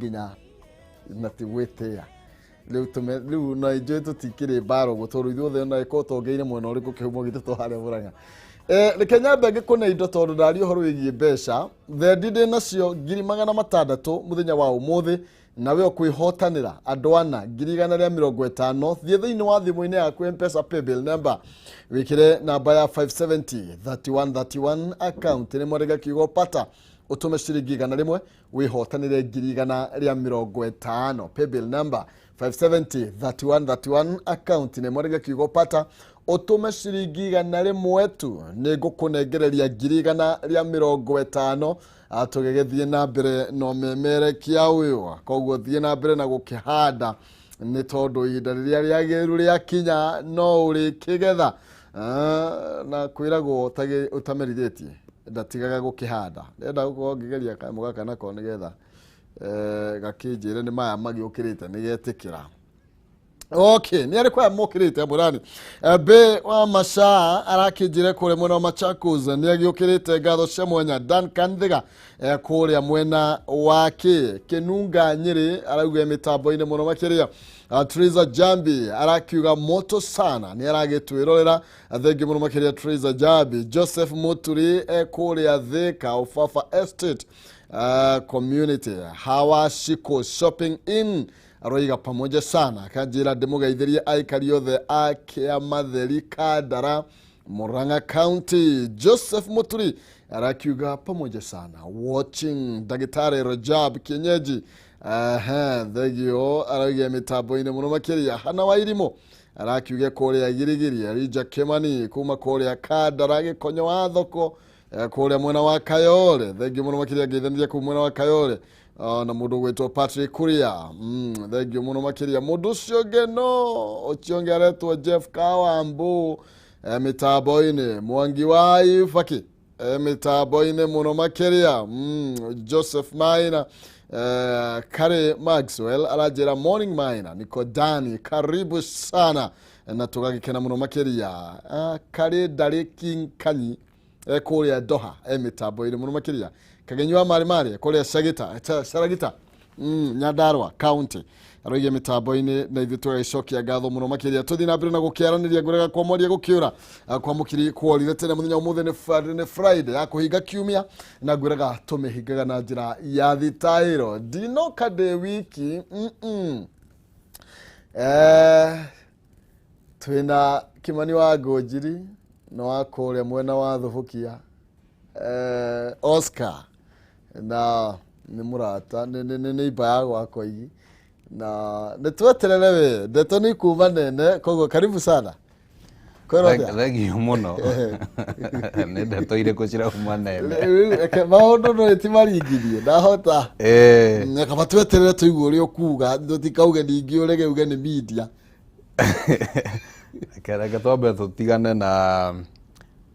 Ginya na tigwetea riu na injoy tutikire baro gutoru ithuothe na ikotongeire mwena uriku Kihumo gitu to hare buranga ni Kenya mbenge kuna indo tondu ndari uhoro wigie mbeca thedide nacio 600,000 muthenya wa umuthi nawe okwihotanira andu ana 150 thie thiini wa thimu-ini yaku M-Pesa paybill number wikire namba ya 570 3131 account ni mwarega kiugo pata utume ciringi 100 wihotanire 150 paybill number 570 3131 account ni mwarega kiugo pata utume ciringi 100 tu ni ngukunengereria 150 atugegethie na mbere no memere kia uyo koguo thie na mbere na gukihanda ni tondu ihinda riria riagiru ria kinya no uri kigetha na kwiragwo utamerithĩtie ndatigaga gukihanda ndenda gukorwo ngigeria kamo gaka nako nigetha gakinjire ni maya magiukirite nigetikira. Okay, ni ariko amukirite burani be wa masha arakinjire kure mwena wa Machakos ni agiukirite ngatho cia mwenya Dan Kandhiga kure mwena wake Kinunga Nyiri arauga mitambo-ini muno makiria Triza Jambi arakiuga moto sana ni aragitwirorera thengi muno makiria Triza Jambi. Joseph Muturi kure Thika Ufafa Estate community Hawashiko shopping in aroiga pamoja sana kanjira ndimugeithirie aikari othe akia matheri Kandara Murang'a County. Joseph Muturi arakiuga pamoja sana watching Dagitari Rajab Kienyeji thegio arauga mitambo-ini muno makiria Hana Wairimo arakiuga kuria Girigiri Rija Kimani kuma kuria Kandara Gikonyo wa thoko kuria mwena wa Kayole thegio muno makiria ngeithania kuma mwena wa Kayole na mundu gwetwo Patrick Kuria thegio muno makiria mundu ucio ngeno ochionge aretwo Jeff Kawambu mitambo-ini Mwangi wa Ifaki mitambo-ini muno makiria Joseph Maina Kare Maxwell arajera morning Maina niko Dani karibu sana na tugagikena muno makiria Kare Dariki Kanyi kuria Doha mitambo-ini muno makiria Kagenywa mari kuria Saragita Nyandarua County aroige mitambo-ini na ithu tugacokia ngatho muno makiria tuthi na mbere na gukiaraniria ngurega kwamoria gukiura kwa mukiri kuorire tene muthenya umuthi ni Friday ya kuhinga kiumia na ngurega tumihingaga na njira ya thitairo dino kade wiki twina Kimani wa Ngunjiri no akuria mwena wa Thubukia Oscar na ni murata ni ibaya gwakwa igi na nitweterere we ndeto ni kuma nene koguo karibu sana Thank you muno ne ndeto ire kucira kuma nene maundu no timaringirie ndahota kaba tweterere tuigwe uri ukuga tutikauge ningi urege uge ni media kera twambe tutigane na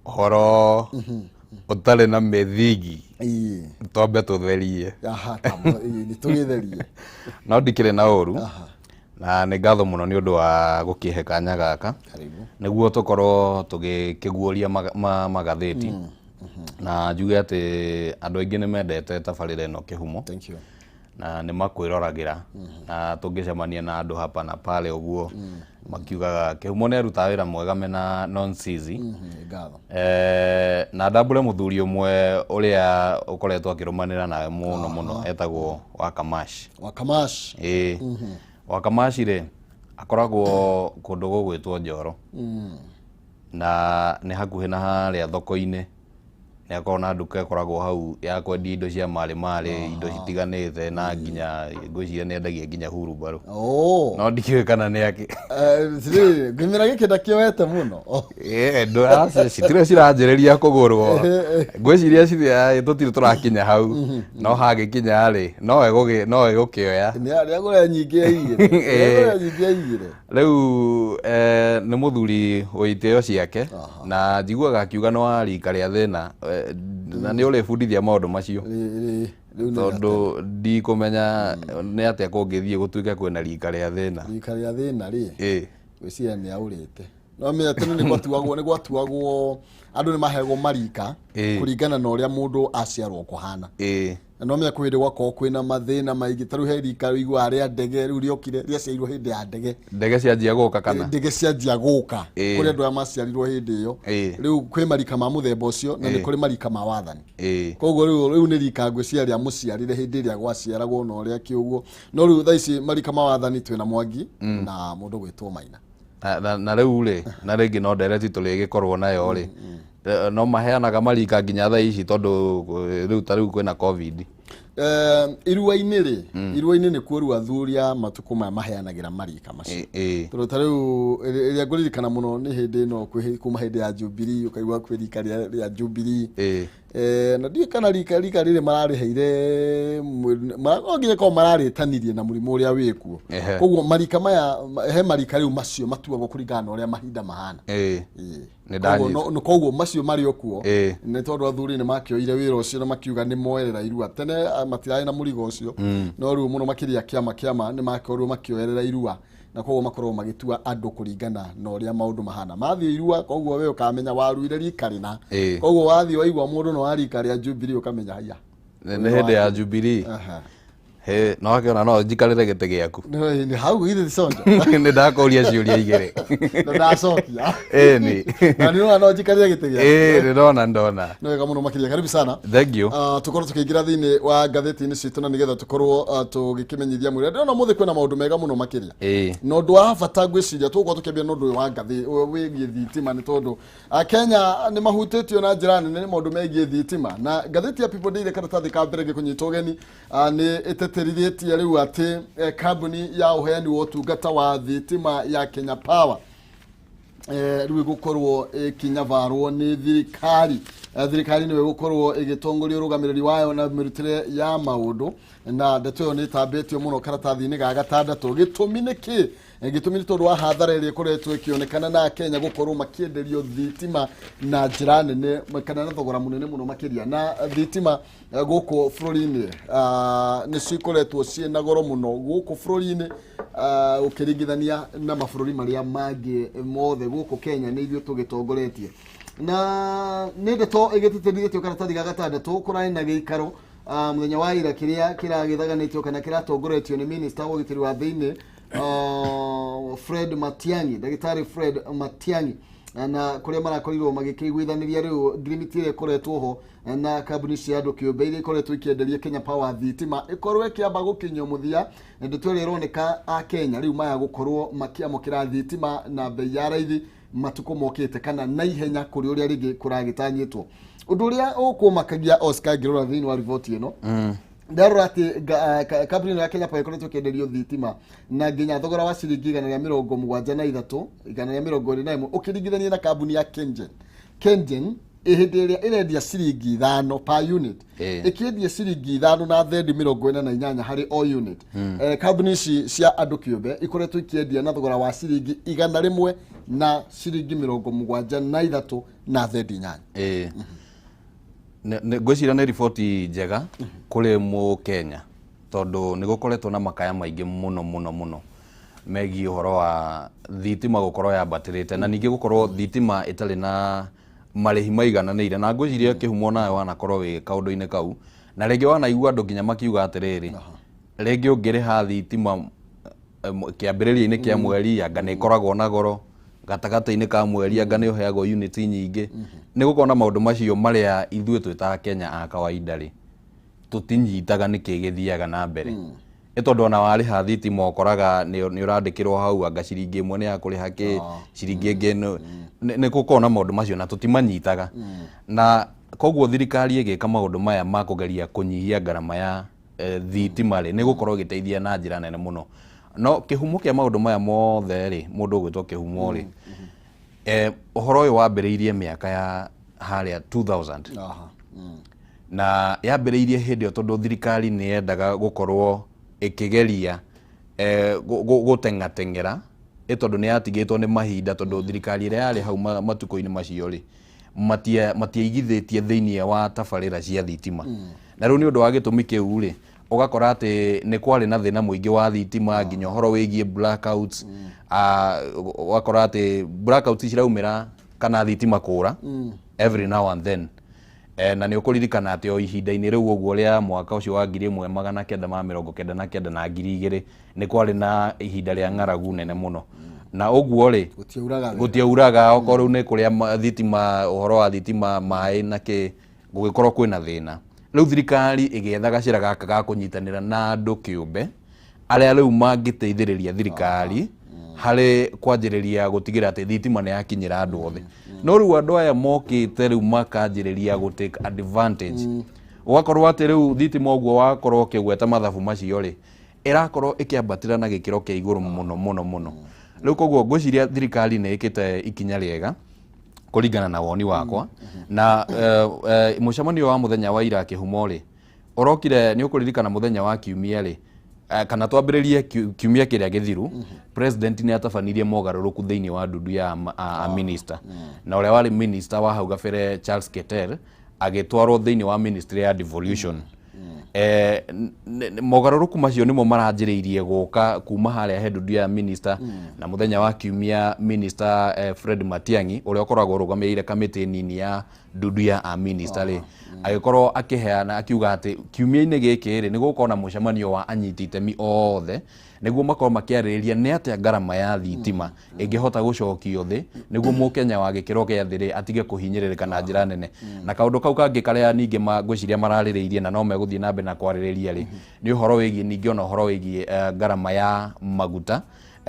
horo utale na methingi twambe tutherie ni tugitherie no ndikire na uru na ni ngatho muno ni undu wa gukihe kanya gaka niguo tukorwo tugikiguuria magathiti na njuge ati andu aingi ni mendete tabarire no Kihumo na ni makwiragira na tungicemania na andu hapa na pale uguo makiugaga Kihumo ni aruta wira mwega mena nonsizi na ndambure muthuri umwe uria ukoretwo akirumanira na muno etagwo Wakamash Wakamash ire akoragwo kundu gugwitwo Njoro na ni hakuhi na haria thoko-ini ni akona nduka ikoragwo hau ya kwendia indo cia mari indo citiganite na nginya ngwiciria ni endagia nginya hurubaru no ndikiwe kana ni aki ngimira gikenda kioete muno ndo citire ciranjereria kugurwo ngwiciria cithi tutire turakinya hau no hagikinya ri no egukioya ni agure nyingi igire riu ni muthuri uitio ciake na njiguaga akiuga no arika ria thina na ni uri fundithia maundu macio tondu ndi kumenya ni atia kungithie gutuika kwena rika ria thina ri gwiciria ni aurite no me tene ni gwatuagwo andu ni mahego marika kuringana na uria mundu aciarwo kuhana no me kwende gwako kwina mathina maingi taru he rika igwa aria ndege riu riokire ria ciairwo hindi ya ndege cianjia guka kana ndege cianjia guka kuri andu a maciarirwo hindi iyo riu kwi marika ma muthemba ucio na ni kuri marika ma wathani koguo riu ni rika ngwiciaria muciarire hindi iria gwaciaragwo no uria kiuguo no riu thaici marika ma wathani twina Mwangi na mundu gwitwo Maina na riu ri na ringi no ndereti tuligikorwo nayo ri no maheanaga marika nginya thaa ici tondu riu ta riu kwina covid iruaini ni kuo riu athuria matuko maya maheanagira marika macio tondu ta riu iria nguririkana muno ni hindi no kuma hindi ya Jubilee ukaigua kwi rika ria Jubilee na ndi kana rika riri marariheire nginya ko mararitanithie na murimu uria wikuo koguo marika maya he marika riu macio matuagwo kuringana na uria mahinda mahana koguo macio mari okuo ni tondu athuri ni makioire wira ucio na makiuga ni moerera irua tene matirai na murigo ucio no riu muno makiria kiama ni makorwo makioerera irua na koguo makorwo magitua andu kuringana na uria maundu mahana mathie irua koguo we ukamenya waruire rika rina koguo wathie waigwa mundu no arika ria Jubilee ukamenya haya ni hindi ya Jubilee he no akiona no njikarire gite giaku ni hau ile sonja ni ndakoria ciuria igere no ndacokia ni na no njikarire gite giaku ni ndona no wega muno makiria karibu sana thank you tukorwo tukiingira thini wa gatheti-ini citu na nigetha tukorwo tugikimenyithia mwiri ndona muthe kwina maundu mega muno makiria no ndu wa bata ngwiciria tukorwo tukiambia no ndu wa gathi wigie thitima ni tondu Kenya ni mahutitio na njira nene ni maundu megie thitima na gatheti ya People Daily karatathi ka mbere gikunyita ugeni ni iteterithitie riu ati kambuni ya uheani wa utungata wa thitima ya Kenya Power riu gukorwo kinyavarwo ni thirikari ni gukorwo igitongoria urugamiriri wayo na mirutire ya maundu na ndeto yo ni tambetio muno karatathi-ini ga gatandatu gitumi niki gitumi tondu wa hathara iria ikoretwo ikionekana na Kenya gukorwo makienderio thitima na njira nene kana na thogora munene muno makiria na thitima guku bururi-ini ni cikoretwo ciena goro muno guku bururi-ini ukiringithania na mabururi maria mangi mothe guku Kenya ni ithio tugitongoretie na ni ndeto igititithitio karatathi ga gatandatu kurai na giikaro muthenya wa ira kiria kiragithaganitio kana kiratongoretio ni minister wa gitiri wa thiini Fred Matiang'i Daktari Fred Matiang'i na kuria marakorirwo magikiguithaniria riu agreement ile koretwo ho na kambuni cia andu kiumbe ile koretwo ikienderia Kenya Power thitima ikorwo ikiamba gukinywo muthia ndeto ile ironeka a Kenya riu maya gukorwo makiamukira thitima na bei ya raithi matuko mokite kana na ihenya kuri uria rigi kuragitanyitwo undu uria ukumakagia Oscar Girora thini wa report ino ndarora ati kambuni ya Kenya Power ikoretwo kienderio thitima na nginya thogora wa ciringi 173 121 ukiringithania na kambuni ya Kengen ihindiria irendia ciringi 5 per unit ikiendia ciringi 5 na thendi 48 hari o unit kambuni cia andu kiumbe ikoretwo ikiendia na thogora wa ciringi 100 na ciringi 73 na thendi 8 ngwiciria ni riboti njega kuri mu Kenya tondu ni gukoretwo na makaya maingi muno megi uhoro wa thitima gukorwo yambatirite na ningi gukorwo thitima itari na marihi maigananire na ngwiciria Kihumo nayo wanakorwo wi kaundu-ini kau na ringi wanaigua andu nginya makiuga atiriri ringi ungiriha thitima kiambiriria-ini kia mweri anga ni ikoragwo na goro gatagata-ini ka mweri anga ni uheagwo unit nyingi ni gukona maundu macio maria ithuĩ twita Kenya a kawaida ri tutinyitaga niki githiaga na mbere tondu ona wariha thitima ukoraga ni urandikirwo hau anga ciringi imwe ni ya kuriha ki ciringi ingi ni gukona maundu macio na tutimanyitaga na koguo thirikari igika maundu maya ma kugeria kunyihia garama ya thitima ri ni gukorwo giteithia na njira nene muno no kihumo kia maundu maya mothe ri mundu gwitwo Kihumo ri uhoro uyu wambiriirie miaka ya haria 2000 na yambiriirie hindi yo tondu thirikari ni yendaga gukorwo ikigeria gutengatengera tondu ni yatigitwo ni mahinda tondu thirikari ria yari hau matuko-ini macio ri matiaigithitie thiini wa tabarira cia thitima na riu ni undu wa gitumi kiu ri ugakora ati ni kwari na thina muingi wa thitima nginya horo wigie blackouts ugakora ati blackouts ciraumira kana thitima kura every now and then na ni ukuririkana ati o ihinda-ini riu uguo ria mwaka ucio wa 1999 na 2000 ni kwari na ihinda ria ng'aragu nene muno na uguo ri gutiauraga okorwo ni kuria thitima uhoro wa thitima mai na ke gugikorwo kwina thina riu thirikari igetha gacira gaka ga kunyitanira na andu kiumbe aria riu mangiteithiriria thirikari hari kwanjiriria gutigira ati thitima ni yakinyira andu othe no riu andu aya mokite riu makanjiriria go take advantage ugakorwo ati riu thitima uguo wakorwo kigweta mathabu macio ri irakorwo ikiambatira na gikiro kia iguru muno riu koguo ngwiciria thirikari ni ikite ikinya riega kuringana na woni wakwa na mucemanio wa muthenya wa ira Kihumo ri urokire ni ukuririkana muthenya wa kiumia ri kana twambiririe kiumia kiria githiru president ni atabanirie mogaruruku thiini wa ndundu ya minister na uria wari minister wa hau gabere Charles Keter agitwarwo thiini wa ministry ya devolution mogaruruku macio nimo maranjiriirie guka kuma haria he ndundu ya minister na muthenya wa kiumia minister Fred Matiang'i uria ukoragwo rugamirire kamiti nini ya ndundu ya minister ri agikorwo akiheana akiuga ati kiumia-ini giki ri ni gukona mucemanio wa anyiti itemi othe niguo makorwo makiaririria ni atia ngarama ya thitima ingihota gucokio thi niguo mukenya wa gikiro kia thiri atige kuhinyiririka na njira nene na kaundu kau kangi karia ningi ngwiciria maraririirie na no meguthie na mbere na kwaririria ri ni uhoro wigie ningi ona uhoro wigie ngarama ya maguta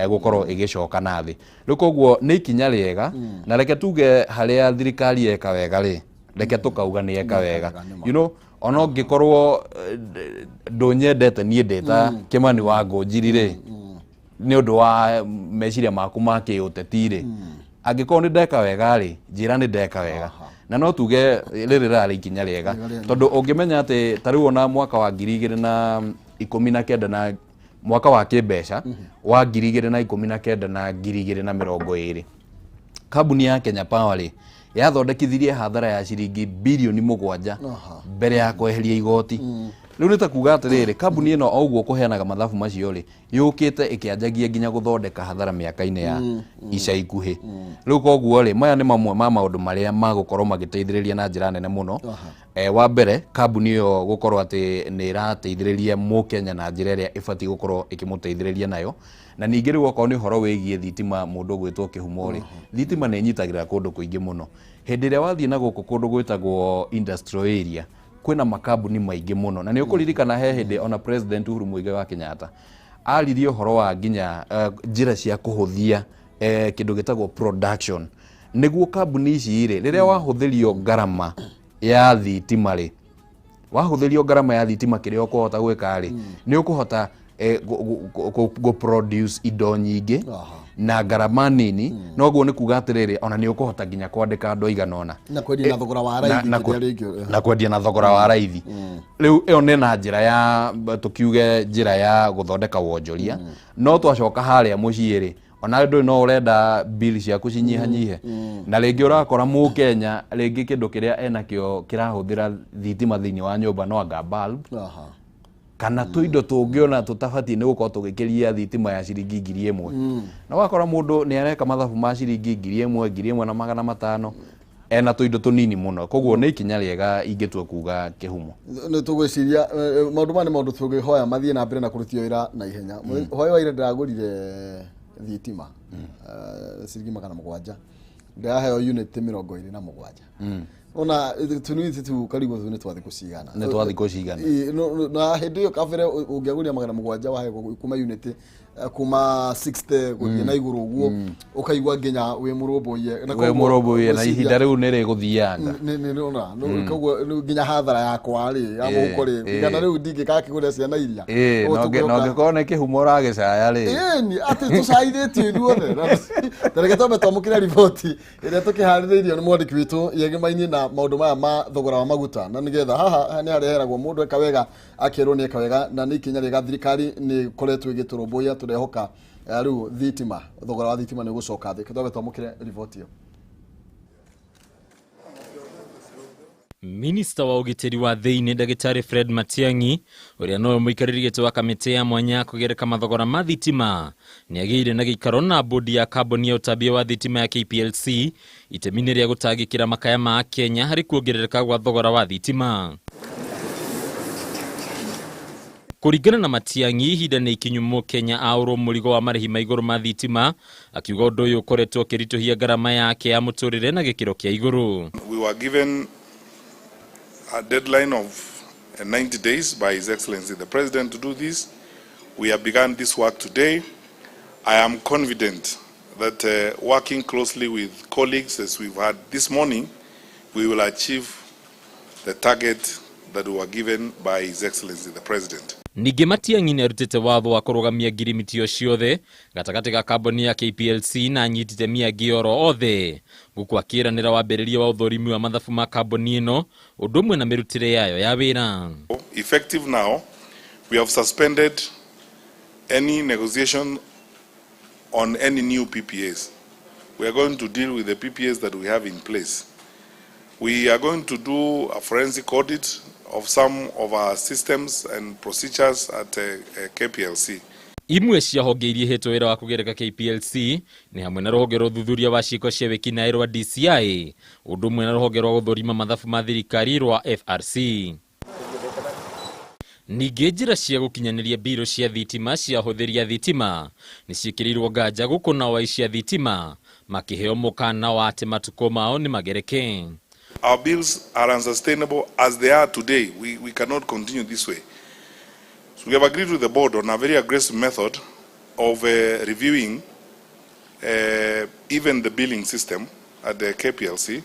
gukorwo igicoka na thi riu koguo ni ikinya riega na reke tuge haria thirikari eka wega ri reke tukauga ni eka wega you know ono ngikorwo ndunyendete nie ndeta Kimani wa Ngunjiri ri ni undu wa meciria maku ma kiuteti ri angikorwo ni ndeka wega ri njira ni ndeka wega na no tuge riri rari ikinya riega tondu ungimenya ati tariu ona mwaka wa 2019 na mwaka wa kimbeca wa 2019 na 2020 kambuni ya Kenya Power ri yathondekithirie hathara ya ciringi bilioni 7 mbere ya kweheria igoti riu ni ta kuga atiriri kambuni ino oguo kuheanaga mathabu macio ri yukite ikianjagia nginya guthondeka hathara miaka-ini ya ica ikuhi riu koguo ri maya ni mamwe ma maundu maria magukorwo magiteithiriria na njira nene muno wa mbere kambuni iyo gukorwo ati ni irateithiriria mukenya na njira iria ibati gukorwo ikimuteithiriria nayo na ningi riu okorwo ni horo wigie thitima mundu gwitwo Kihumo ri thitima ni nyitagira kundu kuingi muno hindi iria wathie na guku kundu gwitagwo industrial area kwina makambuni maingi muno na ni ukuririkana he hindi ona president Uhuru Muigai wa Kenyatta aririe horo wa nginya njira cia kuhuthia kindu gitagwo production niguo kambuni ici ri riria wahuthirio ngarama ya thitima ri wahuthirio ngarama ya thitima kiria ukuhota gwika ri ni ukuhota go produce indo nyingi na ngarama nini no guo ni kuga atiriri ona ni ukuhota nginya kwandika andu aiganona na kwendia na thogora wa raithi na kwendia na thogora wa raithi riu iyo ni na njira ya tukiuge njira ya guthondeka wonjoria no twacoka haria mucii ri ona ndu no urenda bill ciaku cinyihanyihe na ringi urakora mu Kenya ringi kindu kiria enakio kirahuthira thitima thiini wa nyumba no anga bulb kana tuindo tungiona tutabati ni gukorwo tugikiria thitima ya ciringi 1000 na wakora mundu ni areka mathabu ma ciringi 1000 ena tuindo tunini muno koguo ni ikinya riega ingitua kuga Kihumo ni tugwiciria maundu mane maundu tugihoya mathie na mbere na kurutio ira na ihenya hoyo wa ira ndiragurire thitima ciringi 700 ndaheo unit 27 ona tuniti tu karibu tu netwathi kucigana na hindi iyo kabere ungiaguria 700 wahe kuma unit kuma 60 guthie na iguru uguo ukaigwa nginya wi murumbuye na ihinda riu ni riguthianga ni ona koguo nginya hathara yakwa ri ya muhuko ri ngana riu ndingikakiguria ciana iria no ngikone Kihumo ragicaya ri ni ati tucaithitio ithuothe tareke tombe twamukire riboti iria tukihaririirio ni mwandiki witu yegimainie na maundu maya ma thogora wa maguta na nigetha haha ni areheragwo mundu eka wega akirwo ni eka wega na ni ikinya riga thirikari ni koretwo igiturumbuia turehoka riu thitima thogora wa thitima ni gucoka thi kithobe twamukire riboti iyo Minista wa ugiteri wa thiini Ndagitari Fred Matiang'i uria no muikariri gite wa kamite ya mwanya kugereka mathogora ma thitima ni agire na gikaro na bodi ya kaboni ya utabia wa thitima ya KPLC itemini ria gutagikira makaya ma Kenya hari kuongerereka gwa thogora wa thitima. Kuringana na Matiang'i, ihinda ni ikinyu Kenya auro murigo wa marihi ma iguru ma thitima, akiuga undu uyu ukoretwo ukirituhia garama yake ya muturire na gikiro kia iguru. We were given a deadline of 90 days by His Excellency the President to do this. We have begun this work today. I am confident that working closely with colleagues as we've had this morning, we will achieve the target that we were given by His Excellency the President. Ningĩ Matiang'i nĩ arutĩte watho wa kũrũgamia ngirimiti o ciothe gatagatĩ ga kamboni ya KPLC na anyitĩte mĩangĩ oro othe gũkũ akĩranĩra wambĩrĩria wa ũthũrimi wa mathabu ma kamboni ĩno ũndũ ũmwe na mĩrutĩre yayo ya wĩra. Effective now, we have suspended any negotiation on any new PPAs. We are going to deal with the PPAs that we have in place. We are going to do a forensic audit of some of our systems and procedures at KPLC. Imwe cia honge iria ihetwo wĩra wa kũgereka KPLC ni hamwe na rũhonge rwa ũthuthuria wa ciĩko cia wĩkinaĩ rwa DCI, ũndũ ũmwe na rũhonge rwa gũthũrima mathabu ma thirikari rwa FRC. Ningĩ njĩra cia gũkinyanĩria mbirũ cia thitima cia hũthĩri ya thitima nĩ ciĩkĩrĩirwo nganja gũkũ na wai cia thitima makĩheo mũkana wa atĩ matukũ mao nĩ magereke. Our bills are unsustainable as they are today. We cannot continue this way. So we have agreed with the board on a very aggressive method of reviewing even the billing system at the KPLC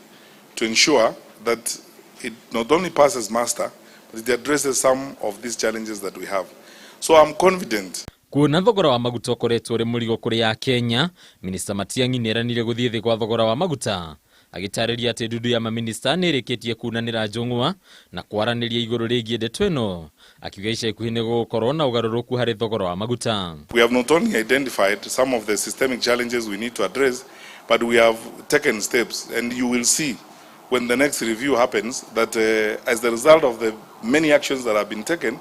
to ensure that it not only passes muster, but it addresses some of these challenges that we have. So I'm confident. Kuona thogora wa maguta ũkoretwo ũrĩ mũrigo kũrĩ ya Kenya, Minista Matiang'i nĩ eranire gũthiĩ thĩ kwa thogora wa maguta, agitarĩria atĩ ndudu ya maminista nĩ ĩrĩkĩtie kunanĩra njũng'wa na kwaranĩria igũrũ rĩgiĩ ndeto ĩno, akiuga ica ikuhĩ nĩ gũgũkorwo na ũgarũrũku harĩ thogora wa maguta. We have not only identified some of the systemic challenges we need to address, but we have taken steps, and you will see when the next review happens that as the result of the many actions that have been taken,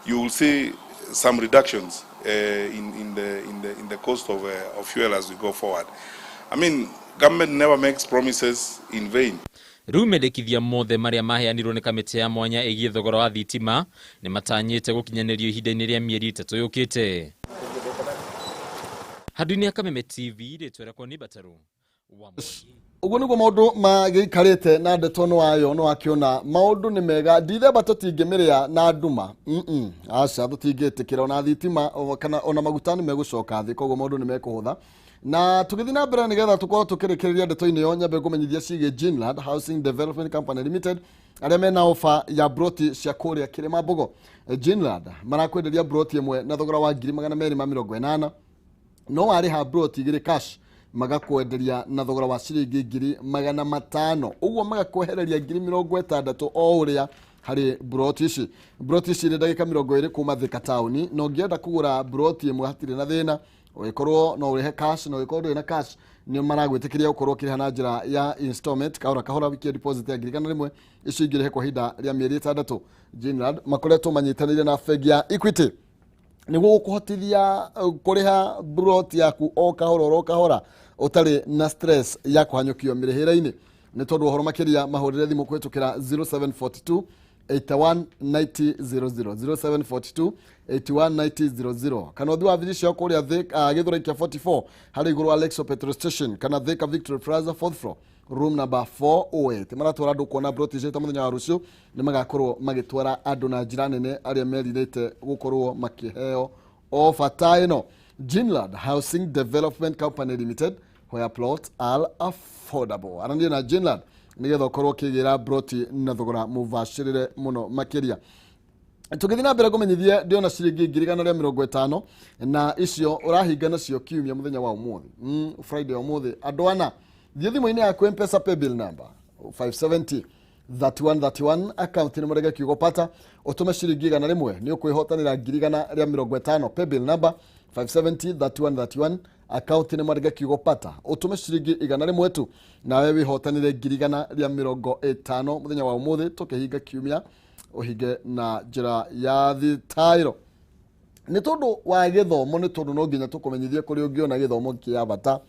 you will see some reductions in the cost of fuel as we go forward. I mean, government never makes promises in vain. Rĩu mendekithia mothe marĩa maheanirwo nĩ kamĩtĩ ya mwanya ĩgiĩ thogora wa thitima nĩ matanyĩte gũkinyanĩrio ihinda-inĩ rĩa mĩeri 3 yũkĩte. Handũ-inĩ ya Kameme TV rĩtwa rĩakwa nĩ Bataru. Uguo nĩguo maũndũ magĩikarĩte na ndeto no wayo no akĩona maũndũ nĩ mega ndithemba tũtingĩmĩrĩa na nduma aca tũtingĩtĩkĩra ona thitima kana ona maguta nĩ megũcoka thĩ koguo maũndũ nĩ mekũhũtha na tũgĩthiĩ na mbere nĩgetha tũkorwo tũkĩrĩkĩrĩria ndeto-inĩ yo nyambe kũmenyithia ciĩgiĩ Jinland Housing Development Company Limited arĩa mena ofa ya broti cia kũrĩa Kĩrĩma Mbogo. Jinland marakwenderia broti ĩmwe na thogora wa 280,000 no warĩha broti igĩrĩ cash magakwenderia na thogora wa ciringi 500,000 uguo magakwehereria 60,000 o ũrĩa harĩ broti ici. Broti ici nĩ ndagĩka 20 kuma Thika Town no ngĩenda kũgũra broti ĩmwe hatirĩ na thĩna ũgĩkorwo no ũrĩhe cash no ũgĩkorwo ndũrĩ na cash nĩ maragwĩtĩkĩria gũkorwo kĩrĩha na njĩra ya installment kahora wikia deposit ya 1,100 icio ingĩrĩhe kwa ihinda rĩa mĩeri 6. Jinland makoretwo manyitanĩire na bengi ya Equity nĩguo gũkũhotithia kũrĩha broti yaku o kahora ũtarĩ na stress ya kũhanyũkio mĩrĩhĩre-inĩ nĩ tondũ ũhoro makĩria mahũrĩre thimũ kũhĩtũkĩra 0742 819000 0742 819000 kana ũthiĩ wabici ciao kũrĩa Gĩthũrai 44 harĩ igũrũ wa Lexo Petrol Station kana Thika Victory Plaza 4th floor room number 408 maratwara andũ kuona broti icio ta mũthenya wa rũciũ nĩ magakorwo magĩtwara andũ na njĩra nene arĩa merirĩte gũkorwo makĩheo ofa ta ĩno. Jinland Housing Development Company Limited where plots are affordable. Aranie na Jinland nĩgetha ũkorwo ũkĩgĩra broti na thogora mũbacĩrĩre mũno makĩria. Tũgĩthiĩ na mbere kũmenyithia ndĩona ciringi 150 na icio ũrahinga nacio kiumia mũthenya wa ũmũthĩ Friday ũmũthĩ andũ ana thiĩ thimũ-inĩ yaku M-Pesa pay bill number 570 3131 account nĩ mũrege kiugo pata ũtũme ciringi 100 nĩ ũkwĩhotanĩra 150 pay bill number 570 3131 akaunti nĩ mwandĩke kiugo pata ũtũme ciringi 100 tu nawe wĩhotanĩre 150 mũthenya wa ũmũthĩ tũkĩhinga kiumia ũhinge na njĩra ya thitaĩro nĩ tondũ wa gĩthomo nĩ tondũ no nginya tũkũmenyithie kũrĩ ũngĩona gĩthomo kĩa bata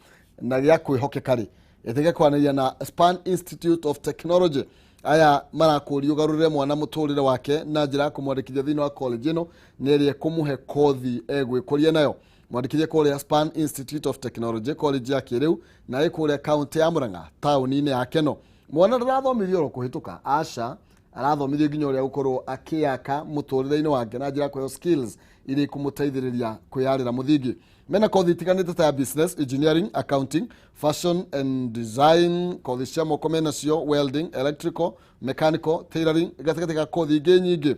na gĩa kwĩhokeka rĩ ĩtige kwanĩria na Span Institute of Technology aya marakũria ũgarũrĩre mwana mũtũrĩre wake na njĩra ya kũmwandĩkithia thĩinĩ wa college ĩno nĩ ĩrĩa kũmũhe kothi egwĩkũria nayo mwandĩkithie kũrĩa Span Institute of Technology college ya kĩrĩu na ĩkũrĩa kaunti ya Murang'a taũni-inĩ ya Keno mwana ndarathomithio ro kũhĩtũka aca arathomithio nginya ũrĩa gũkorwo akĩaka mũtũrĩre-inĩ wake na njĩra kũheo skills iria ikũmũteithĩrĩria kwĩyarĩra mũthingi mena kothi itiganĩte ta business engineering accounting fashion and design kothi cia moko menacio welding electrical mechanical tailoring gatagatĩ ga kothi ingĩ nyingĩ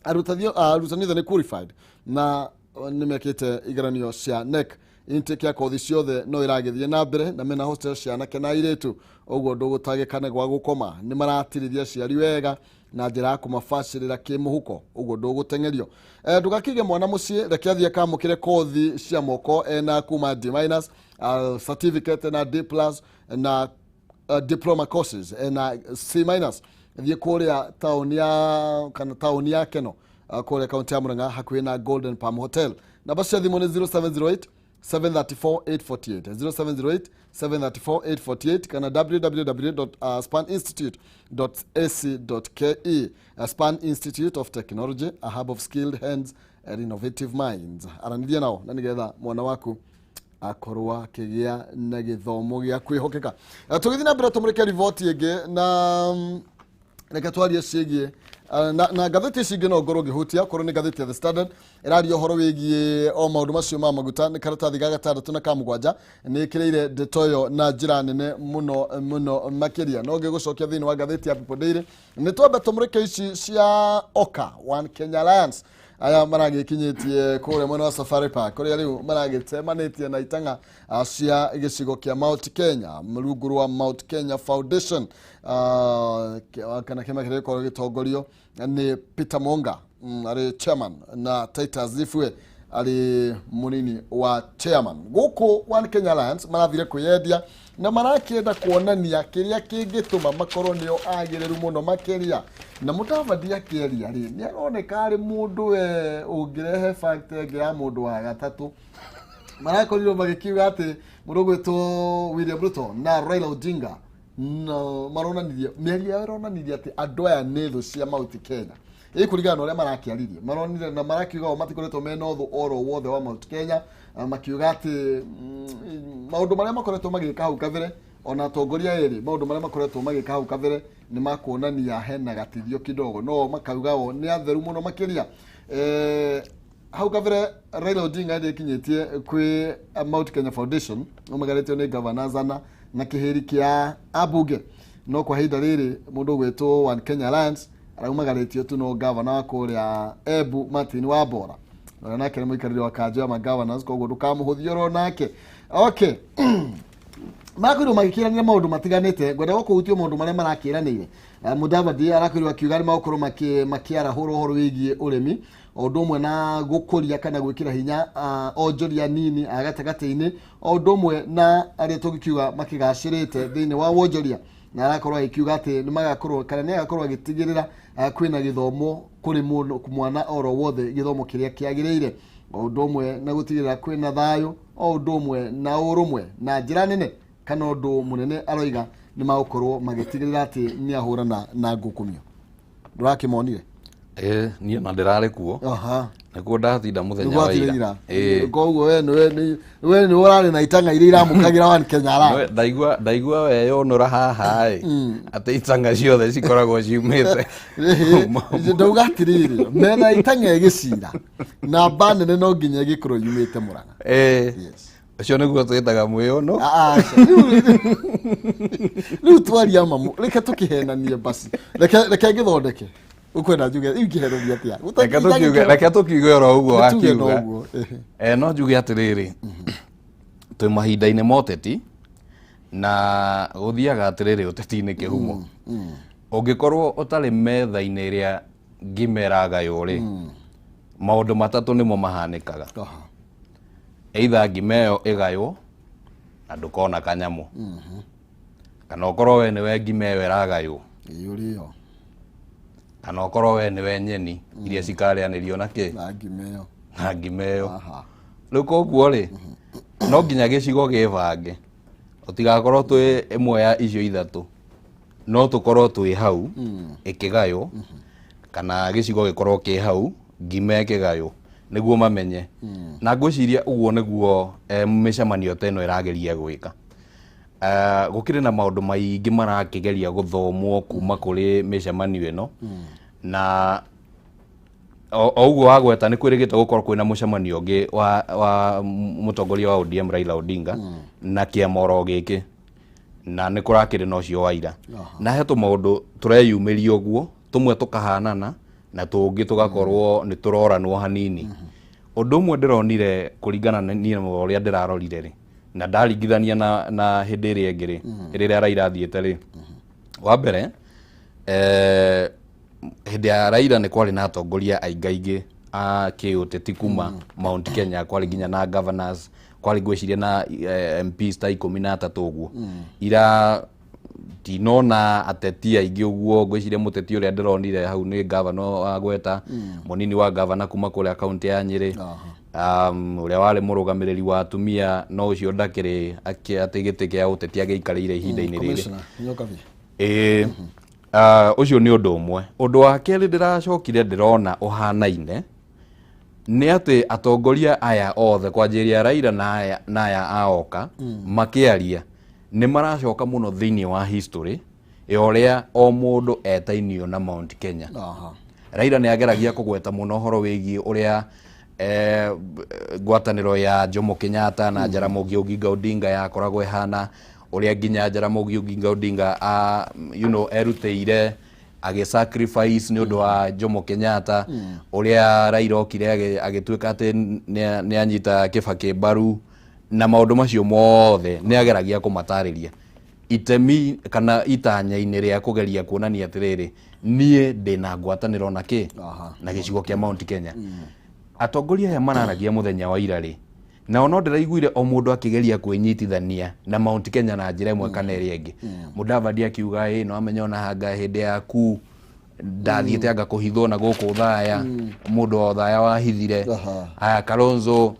arutani othe nĩ qualified na nĩ mekĩte igeranio cia NEC intake ya kothi ciothe no iragĩthiĩ na mbere na mena hostel cia anake na airĩtu ũguo ndũgũtagĩkane gwa gũkoma nĩ maratirithia ciari wega na njĩra ya kũmabacĩrĩra kĩmũhuko ũguo ndũgũteng'erio ndũgakĩige mwana mũciĩ reke athiĩ akamũkĩre kothi cia moko na kuma D- certificate na D+ na diploma courses na C- thiĩ kũrĩa taũni ya Keno kũrĩa kaunti ya Murang'a hakuhĩ na Golden Palm Hotel namba cia thimũ nĩ 0708 734 848 0708 734 848 kana www.spaninstitute.ac.ke Span Institute of Technology, a hub of skilled hands and innovative minds. Aranithia nao na nigetha mwana waku akorwa kĩgĩa na gĩthomo gĩa kwĩhokeka. Tũgĩthiĩ na mbere tũmũrĩke riboti ĩngĩ na reke twarie ciĩgiĩ na ngathĩti ici ingĩ no ngorwo ngĩhutia korwo nĩ ngathĩti ya The Standard ĩraria ũhoro wĩgiĩ o maũndũ macio ma maguta nĩ karatathi ga 6 na ka 7 nĩ ĩkĩrĩire ndeto ĩyo na njĩra nene mũno makĩria no ngĩgũcokia thĩinĩ wa ngathĩti ya People Daily nĩ twambe tũmũrĩke ici cia OKA One Kenya Alliance aya maragĩkinyĩtie kũrĩa mwena wa Safari Park kũrĩa rĩu maragĩtemanĩtie na itanga cia gĩcigo kĩa Mount Kenya rungu rwa Mount Kenya Foundation kana kĩama kĩrĩa gĩkoragwo gĩtongorio nĩ Peter Monga arĩ chairman na Titus Zifwe arĩ mũnini wa chairman gũkũ One Kenya Alliance marathire kwĩyendia na marakĩenda kuonania kĩrĩa kĩngĩtũma makorwo nĩo agĩrĩru mũno makĩria na Mutavati akĩaria rĩ nĩ aroneka arĩ mũndũ we ũngĩrehe fact ĩngĩ ya mũndũ wa gatatũ marakorirwo magĩkiuga atĩ mũndũ gwĩtwo William Ruto na Raila Odinga no maronanirie mĩario ĩronanirie atĩ andũ aya nĩ thũ cia Mount Kenya kũringana na ũrĩa marakĩaririe maronire na marakiuga o matikoretwo mena ũthũ oro wothe wa Mount Kenya makiuga atĩ maũndũ marĩa makoretwo magĩka hau kabere ona atongoria erĩ maũndũ marĩa makoretwo magĩka hau kabere nĩ makuonania hena gatithio kidogo no makauga o nĩ atheru mũno makĩria hau kabere Raila Odinga ndĩkinyĩtie kwĩ Mount Kenya Foundation ũmagarĩtio nĩ governors ana na kĩhĩri kĩa abunge no kwa ihinda rĩrĩ mũndũ gwĩtwo One Kenya Alliance araumagarĩtio tu no governor wa kũrĩa Embu Martin Wambora na nake nĩ mũikarĩri wa kanjũ ya governors koguo ndũkamũhũthio ro nake okay makwĩrwo magĩkĩranĩra maũndũ matiganĩte ngwenda gũkũhutio maũndũ marĩa marakĩranĩire Mutavati arakwĩrwo akiuga nĩ magũkorwo makĩarahũra ũhoro wĩgiĩ ũrĩmi o ũndũ ũmwe na gũkũria kana gwĩkĩra hinya onjoria nini a gatagatĩ-inĩ o ũndũ ũmwe na arĩa tũngĩkiuga makĩgacĩrĩte thĩinĩ wa wonjoria na arakorwo agĩkiuga atĩ nĩ magakorwo kana nĩ agakorwo agĩtigĩrĩra kwĩna gĩthomo kũrĩ mwana oro wothe gĩthomo kĩrĩa kĩagĩrĩire o ũndũ ũmwe na gũtigĩrĩra kwĩna thayũ o ũndũ ũmwe na ũrũmwe na njĩra nene kana ũndũ mũnene aroiga nĩ magũkorwo magĩtigĩrĩra atĩ nĩ ahũrana na ngũkũmio ndũrakĩmonire niĩ na ndĩrarĩ kuo nĩkuo ndatinda mũthenya wa ira koguo we nĩ ũrarĩ na itanga iria iramũkagĩra One Kenya Alliance ndaigua weyonũra haha atĩ itanga ciothe cikoragwo ciumĩte ndauga atĩrĩrĩ mena itanga ĩgĩcira na mba nene no nginya ĩgĩkorwo yumĩte Murang'a ũcio nĩguo twĩtaga mwĩyono rĩu twaria mamu reke tũkĩhenanie basi reke ngĩthondeke ukwenda njuge ingĩheroria atĩa reke tũkiuge oro ũguo wakiuga no njuge atĩrĩrĩ twĩ mahinda-inĩ ma ũteti na gũthiaga atĩrĩrĩ ũteti-inĩ kĩhumo ũngĩkorwo ũtarĩ metha-inĩ ĩrĩa ngimeraga yũrĩ maũndũ matatũ nĩmo mahanĩkaga either ngimeo igayo na ndukona kanyamu kana okorwo we niwe ngimeo iragayo Yurio. kana okorwo we niwe nyeni iria cikarĩanĩrio na kĩ na ngimeo rĩu koguo rĩ no nginya gĩcigo gĩbange ũtigakorwo twĩ ĩmwe ya icio ithatũ no tũkorwo twĩ hau ĩkĩgayo kana gĩcigo gĩkorwo kĩ hau ngime ĩkĩgayo nĩguo mamenye na ngwĩciria ũguo nĩguo mĩcemanio ta ĩno ĩrageria gwĩka. Gũkĩrĩ na maũndũ maingĩ marakĩgeria gũthomwo kuma kũrĩ mĩcemanio ĩno na o ũguo wagweta nĩ kwĩrĩgĩte gũkorwo kwĩna mũcemanio ũngĩ wa mũtongoria wa ODM Raila Odinga na kĩama oro gĩkĩ na nĩ kũrakĩrĩ na ũcio wa ira na he tũmaũndũ tũreyumĩria ũguo tũmwe tũkahanana na tũngĩ tũgakorwo nĩ tũroranwo hanini. Ũndũ ũmwe ndĩronire kũringana na niĩ ũrĩa ndĩrarorire rĩ na ndaringithania na hĩndĩ ĩrĩa ĩngĩ rĩ rĩrĩa Raila athiĩte rĩ wa mbere hĩndĩ ya Raila nĩ kwarĩ na atongoria aingaingĩ a kĩũteti kuma Mount Kenya, kwarĩ nginya na governors, kwarĩ ngwĩciria na MPs ta 13 ũguo ira tinona ateti aingĩ ũguo. Ngwĩciria mũteti ũrĩa ndĩronire hau nĩ governor wa Gweta, mũnini wa governor kuma kũrĩa kaunti ya Nyĩrĩ, ũrĩa warĩ mũrũgamĩrĩri wa atumia no ũcio ndakĩrĩ atĩ gĩtĩ kĩa ũteti agĩikarĩire ihinda-inĩ rĩrĩ. Ũcio nĩ ũndũ ũmwe. Ũndũ wa kerĩ ndĩracokire ndĩrona ũhanaine nĩ atĩ atongoria aya othe kwanjĩria Raila na aya aoka makĩaria nĩ maracoka mũno thĩinĩ wa history ũrĩa o mũndũ etainio na Mount Kenya. Raila nĩ ageragia kũgweta mũno ũhoro wĩgiĩ ũrĩa ngwatanĩro ya Jomo Kenyatta na Jaramogi Oginga Odinga yakoragwo ihana, ũrĩa nginya Jaramogi Oginga Odinga erutĩire agĩsacrifice nĩ ũndũ wa Jomo Kenyatta, ũrĩa Raila okire agĩtuĩka atĩ nĩ anyita Kibaki mbaru na maũndũ macio mothe nĩ ageragia kũmatarĩria itemi kana itanya-inĩ rĩa kũgeria kuonania atĩrĩrĩ niĩ ndĩna ngwatanĩro na kĩ na gĩcigo kĩa Mount Kenya. Atongoria aya mararagia mũthenya wa ira rĩ na no ndĩraiguire o mũndũ akĩgeria kwĩnyitithania na Mount Kenya na njĩra ĩmwe kana ĩrĩa ĩngĩ. Mudavadi akiuga no amenya ona hanga hĩndĩ yaku ndathiĩte anga kũhithwo na gũkũ thaya mũndũ wa thaya wahithire. Aya Kalonzo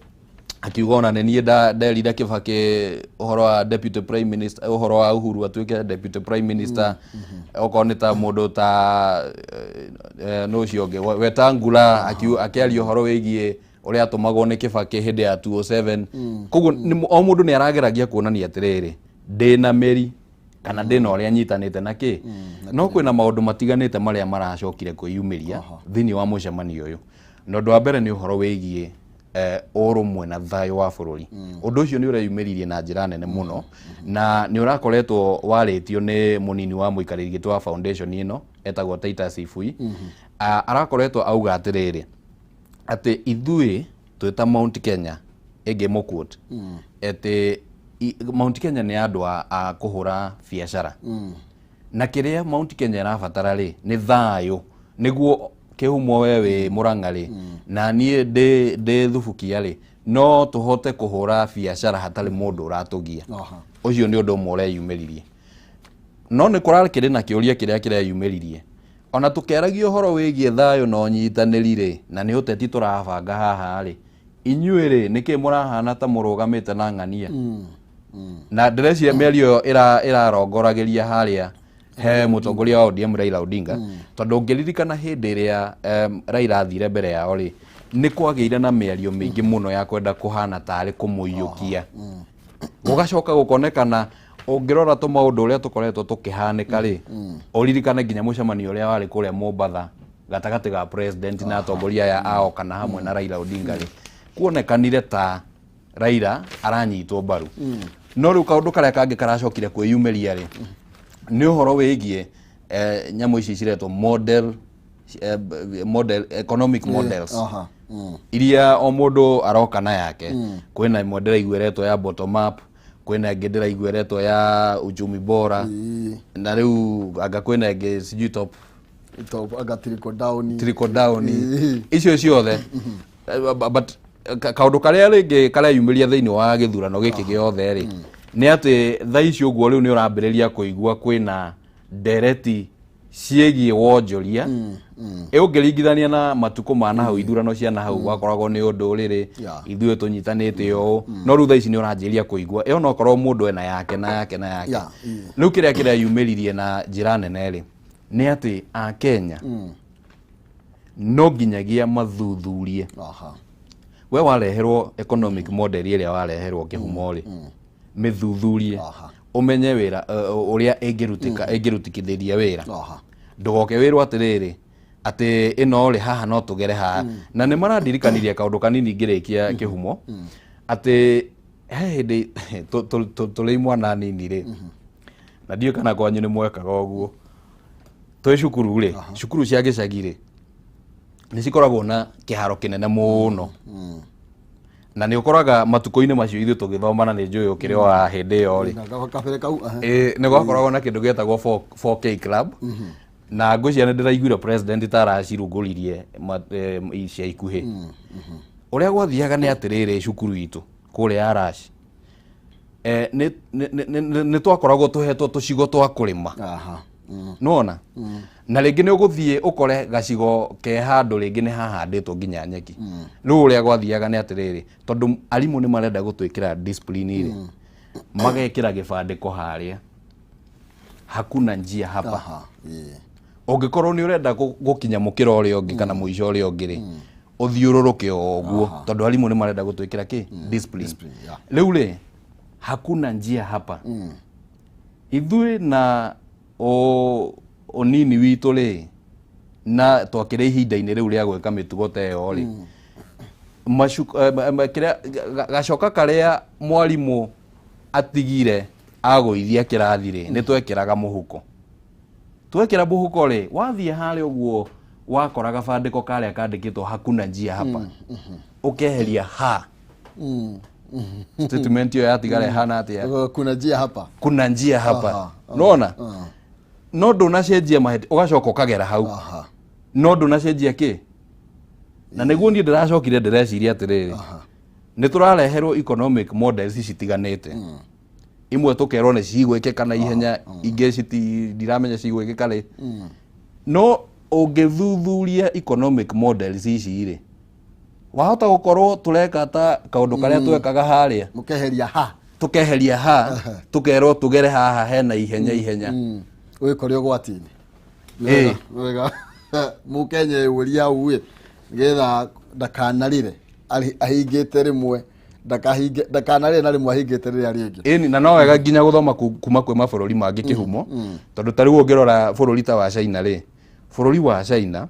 akiuga ona nĩ niĩ nderire Kibaki ũhoro wa deputy prime minister, ũhoro wa Uhuru atuĩke deputy prime minister. Okorwo nĩ ta mũndũ ta no ũcio ũngĩ Wetangula akĩaria ũhoro wĩgiĩ ũrĩa atũmagwo nĩ Kibaki hĩndĩ ya 2007. Koguo o mũndũ nĩ arageragia kuonania atĩrĩrĩ ndĩna mĩri kana ndĩna ũrĩa nyitanĩte na kĩ. No kwĩna maũndũ matiganĩte marĩa maracokire kwĩyumĩria thĩinĩ wa mũcemanio ũyũ. Na ũndũ wa mbere nĩ ũhoro wĩgiĩ ũrũmwe na thayũ wa bũrũri. Ũndũ ũcio nĩ ũreyumĩririe na njĩra nene mũno na nĩ ũrakoretwo warĩtio nĩ mũnini wa mũikarĩri gĩtĩ wa foundation ĩno etagwo Titus Ifui. Arakoretwo auga atĩrĩrĩ atĩ ithuĩ twĩta Mount Kenya ĩngĩmũquote atĩ Mount Kenya nĩ andũ a kũhũra biacara na kĩrĩa Mount Kenya ĩrabatara rĩ nĩ thayũ nĩguo Kihumo wewe Murang'a rĩ na niĩ ndĩ Thubukia rĩ no tũhote kũhũra biacara hatarĩ mũndũ ũratũgia. Ũcio nĩ ũndũ ũmwe ũreyumĩririe. No nĩ kũrakĩrĩ na kĩũria kĩrĩa kĩreyumĩririe ona tũkeragia ũhoro wĩgiĩ thayũ na ũnyitanĩri rĩ na nĩ ũteti tũrabanga haha rĩ inyuĩ rĩ nĩkĩ mũrahana ta mũrũgamĩte na ng'ania. Na ndĩreciria mĩario ĩrarongoragĩria harĩa he mũtongoria wa ODM Raila Odinga tondũ ngĩririkana hĩndĩ ĩrĩa Raila athire mbere yao rĩ nĩ kwagĩire na mĩario mĩingĩ mũno ya kwenda kũhana tarĩ kũmũiyũkia. Gũgacoka gũkonekana ũngĩrora tũmaũndũ ũrĩa tũkoretwo tũkĩhanĩka rĩ ũririkane nginya mũcemanio ũrĩa warĩ kũrĩa Mombatha gatagatĩ ga president na atongoria aya aoka na hamwe na Raila Odinga rĩ kuonekanire ta Raila aranyitwo mbaru. No rĩu kaũndũ karĩa kangĩ karacokire kwĩyumĩria rĩ nĩ ũhoro wĩgiĩ nyamũ ici ciretwo model economic models iria o mũndũ aroka na yake. Kwĩna imwe ndĩraigua ya bottom up, kwĩna ĩngĩ ndĩraigua ya uchumi bora na rĩu anga kwĩna ĩngĩ sijui top aga trickle down icio ciothe but kaundu karia ringi karia yumiria thiini wa githurano giki giothe ri ni ati thaici uguo riu ni urambiriria kuigua kwina ndereti ciegie wonjoria ungiringithania na matuko ma na hau ithurano cia na hau wakoragwo ni unduriri ithuĩ tunyitanĩte ũũ no rĩu thaici ni uranjiria kuigua ĩyo no korwo mũndũ ena yake rĩu kĩrĩa yumĩririe na njĩra nene ri ni ati a Kenya no nginyagia mathuthurie we wareherwo economic model ĩrĩa wareherwo Kihumo ri mĩthuthurie umenye wira uria ĩngĩrutikithĩria wira ndugoke wirwo atiriri ati ino ri haha no tugere haha na ni marandirikanirie kaundu kanini ngirikia Kihumo ati hindi tuli mwana nini ri na ndio kana kwanyu ni mwekaga uguo twi cukuru ri cukuru cia gicagi ri ni cikoragwo na kiharo kinene muno na ni ukoraga matuko-ini macio ithu tugithomana ni njui ukiri wa hindi iyo ri ni gwakoragwo na kindu gietagwo 4K club na ngwĩciria nĩ ndĩraiguire president taracirungũririe cia ikuhĩ ũrĩa gwathiaga nĩ atĩrĩrĩ cukuru itũ kũrĩa Arashi nĩ twakoragwo tũhetwo tũcigo twa kũrĩma nona na rĩngĩ nĩ ũgũthiĩ ũkore gacigo ke handũ rĩngĩ nĩ hahandĩtwo nginya nyeki rĩu ũrĩa gwathiaga nĩ atĩrĩrĩ tondũ arimũ nĩ marenda gũtwĩkĩra discipline ĩrĩ magekĩra gĩbandĩko harĩa hakuna njia hapa ungikorwo ni urenda gukinya mukira uria ungi kana muico uria ungi ri uthiururuke oguo tondu arimu ni marenda gutwikira ki discipline riu ri hakuna njia hapa ithui na onini witu ri na twakire ihinda-ini riu ria gwika mitugo ta iyo ri gacoka karia mwarimu atigire agũithia kĩrathi ri ni twekiraga muhuko twekira buhuko ri wathie hare uguo wakora gabandiko karia kandikitwo hakuna njia hapa ukeheria ha statement yo yatigare hana atia kuna njia hapa unaona no ndunacenjia maheti ugacoka ukagera hau no ndunacenjia ki na niguo ni ndiracokire ndireciria atiriri ni turareherwo economic models citiganite imwe tukerwo ni cigwikika na ihenya ingi ndiramenya cigwikika ri no ungithuthuria economic models ici ri wahota gukorwo tureka ta kaundu karia twekaga haria tukeheria ha tukerwo tugere haha hena ihenya wikore gwatini wega mukenya uria uwe getha ndakanarire ahingite rimwe ndakanarire na rimwe ahingite riria ringi eni na no wega nginya guthoma kuma kwi mabũrũri mangĩ Kihumo tondu tariu ungirora bũrũri ta wa China ri bũrũri wa China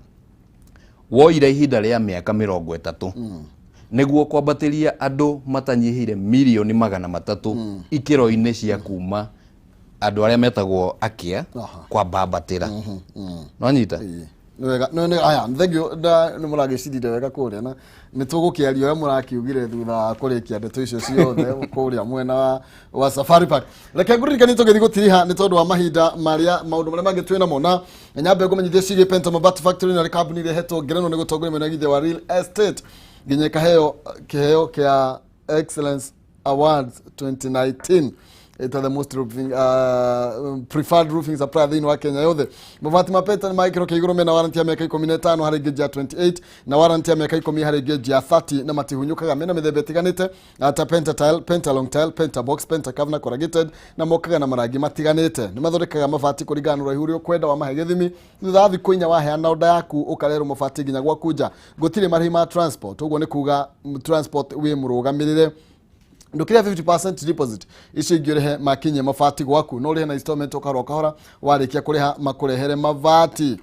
woire ihinda ria miaka 30 niguo kwambatiria andu matanyihire milioni 300 ikiro-ini cia kuma andu aria metagwo akia kwa babatira no nyita wega no aya thengio ni muragicirire wega kuria na ni tugukiaria we murakiugire thutha kurikia ndeto icio ciothe kuria mwena wa Safari Park reke nguririkani tugithi gutiriha ni tondu wa mahinda maria maundu maria mangi twina mona nyambe ngumenyithie cigi Penta Mabati Factory na company ile heto ngerenwo ni gutongoria mwena githia wa real estate nginya kiheo kia Excellence Awards 2019 the most roofing preferred roofing supplier thini wa Kenya yothe mabati mapeta ni maikiro kiguru mena warranty ya miaka 15 hari geji ya 28 na warranty ya miaka 10 hari geji ya 30 na matihunyukaga mena mithemba itiganite ata Penta tile, Penta long tile, Penta box, Penta cover corrugated na mokaga na marangi matiganite ni mathondekaga mabati kuringana na uraihu uria kwenda wa mahe githimi thutha thiku inya waheana order yaku ukarerwo mabati nginya gwakuja gutire marĩhi ma transport uguo ni kuga transport wi murugamirire ndukiria 50% deposit ici ingĩrehe makinye mabati gwaku no rĩhe na installment ukahora warĩkia kũrĩha makurehere mabati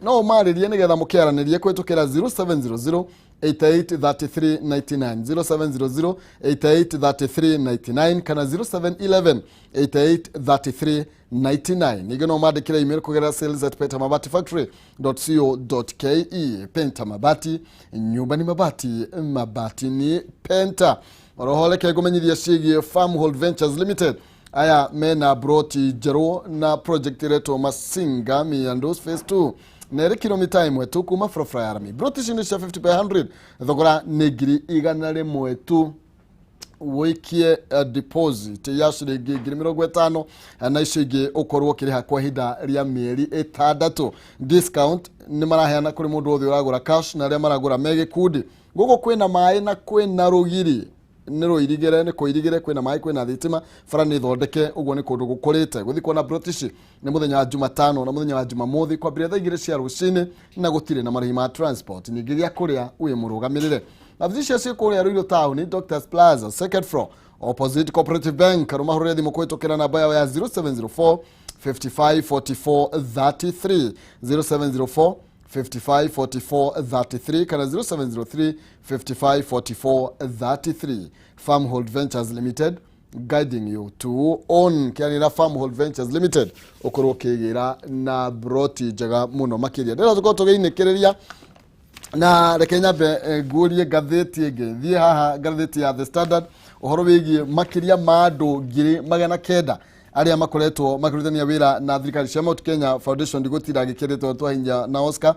no marĩrie nĩgetha mũkĩaranĩrie kwĩtũkĩra 0700 883399 0700 883399 kana 0711 883399 ningĩ no mandĩkĩre email kũgerera sales@pentamabati.co.ke Penta Mabati, nyumba ni mabati, mabati ni Penta. Oroholeke gumenyithia ciĩgiĩ Farmhold Ventures Limited aya mena broti jero na project reto Masinga Miandos Phase 2 nere kilomita imwe tu kuma frofra ya army British ni 50 per 100 thogora ni ngiri igana rimwe tu wikie deposit ya ciringi 50,000 na icio ingi ukorwo kiriha kwa hinda ria mieri 6 discount ni maraheana kuri mundu othe uragura cash na ria maragura megikundi gugu kwina mai na kwina rugiri ni ruirigere ni kuirigere kwina mai kwina thitima fara ni thondeke uguo ni kundu gukurite guthi kuona British ni muthenya wa Jumatano na muthenya wa Jumamothi kwambire thaa 2 cia rucini na gutire na marĩhi ma transport ningi gya kuria uye murugamirire Avizisha siku ya Ruiru Town, Doctors Plaza, second floor, opposite Cooperative Bank. Karuma hurria thimu kwetu kila na baya ya 0704 55 44 33 0704 55 44 33 kana 0703 55 44 33. Farmhold Ventures Limited guiding you to own kianira Farmhold Ventures Limited okoro kigira na broti jaga muno makiria ndira tuko tugeinikireria na rekenya be gurie gatheti ege thie haha gatheti ya The Standard uhoro wigie makiria maandu ngiri magana kenda aria makoretwo makirutania wira na thirikari cia Mount Kenya Foundation digutira gikiritwo twahinya na Oscar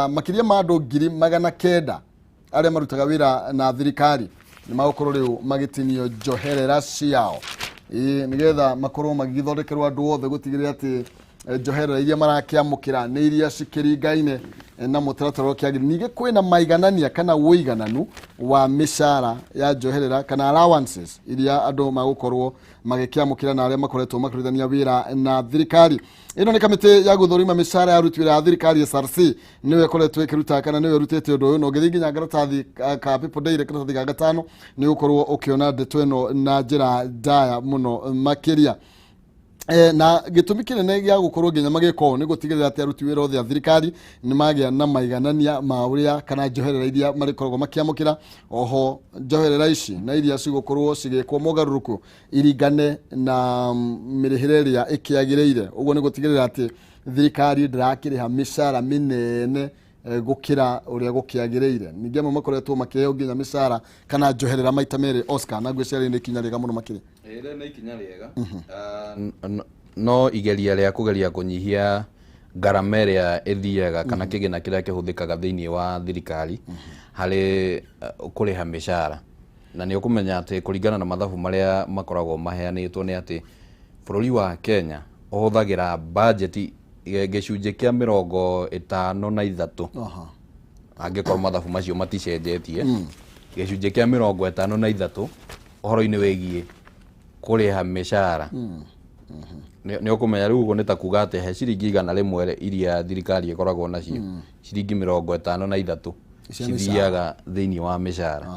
makiria maandu ngiri magana kenda aria marutaga wira na thirikari ni magukoro riu magitinio njoherera ciao nigetha makorwo magithondekerwa andu othe gutigirira ati njoherera iria marakiamukira ni iria cikiringaine na mutaratara kiagiri nige kwina maiganania kana uigananu wa mishara ya njoherera kana allowances iria andu magukorwo magikiamukira na aria makoretwo makurithania wira na thirikari ino ni kamite ya guthurima mishara ya ruti wira ya thirikari SRC niwe koretwo ikiruta kana niwe rutete undu uyu no ngithi nginya ngaratathi ka people day karatathi ga gatano ni ukorwo ukiona ndeto ino na njira ndaya muno makiria na gitumi kinene gya gukorwo nginya magiko ni gutigirira ati aruti wira othe a thirikari ni magia na maiganania ma uria kana njoherera iria marikoragwo makiamukira oho njoherera ici na iria cigukorwo cigikwo mogaruruku iringane na mirihireria ikiagireire uguo ni gutigirira ati thirikari ndirakiriha mishara minene gukira uria gukiagireire ningi amwe makoretwo makiheo nginya mishara kana njoherera maita meri Oscar na ngwiciari ni kinya riga muno makiri ere na ikinya riega no igeria ria kugeria kunyihia garama ria ethiaga kana kigina kiria kihuthikaga thiini wa thirikari hari kuriha mishara na ni ukumenya ati kuringana na mathabu maria makoragwo maheanitwo ni ati bururi wa Kenya uhuthagira budget gicunje kia 53 angikorwo mathabu macio maticenjetie gicunje kia 53 uhoro-ini wigie kuriha mishara ni ukumenya riu uguo ni ta kuga ati he ciringi igana rimwe iria thirikari ikoragwo nacio ciringi 53 cithiaga thiini wa mishara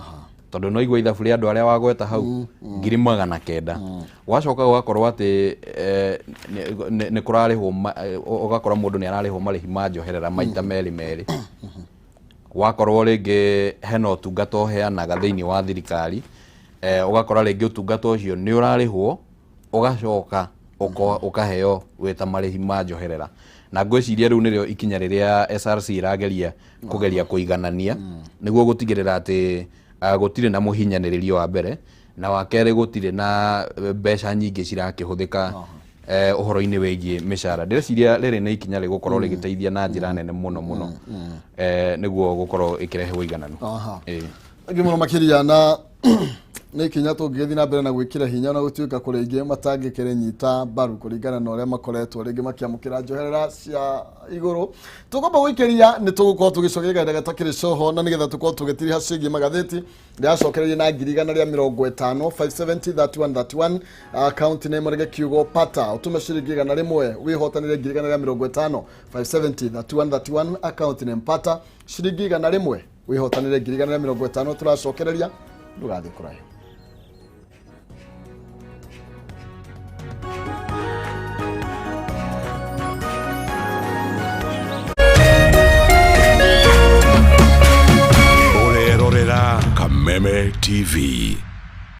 tondu no igwa ithabu ria andu aria wagweta hau 900 wacoka ugakorwo ati ni kurarihwo ugakora mundu ni ararihwo marihi ma njoherera maita meri wakorwo ringi hena utungata uheanaga thiini wa thirikari ugakora ringi utungata ucio ni urarihwo ugacoka ukaheo weta marihi ma njoherera na ngwiciria riu nirio ikinya riria SRC irageria kugeria kuiganania niguo gutigirira ati gutire na muhinyaniririo wa mbere na wakere gutire na mbeca nyingi cirakihuthika uhoro-ini wigie mishara ndireciria riri ni ikinya rigukorwo rigiteithia na njira nene muno niguo gukorwo ikirehe uigananu gimuno makiria na ni kinya tungithi na mbere na gwikira hinya na gutuika kuringi matangikire nyita baru kuringana na uria makoretwo ringi makiamukira njoherera cia iguru tukomba gwikiria ni tugukorwo tugicokeria gatakiri coho na nigetha tukorwo tugitiriha cigi magatheti ndiacokererie na 150 570 3131 account name rege kiugo pata utume ciringi igana rimwe wihotanire 150 570 3131 account name pata ciringi igana rimwe wihotanire 150 turacokereria ndugathi kurayo Kameme TV.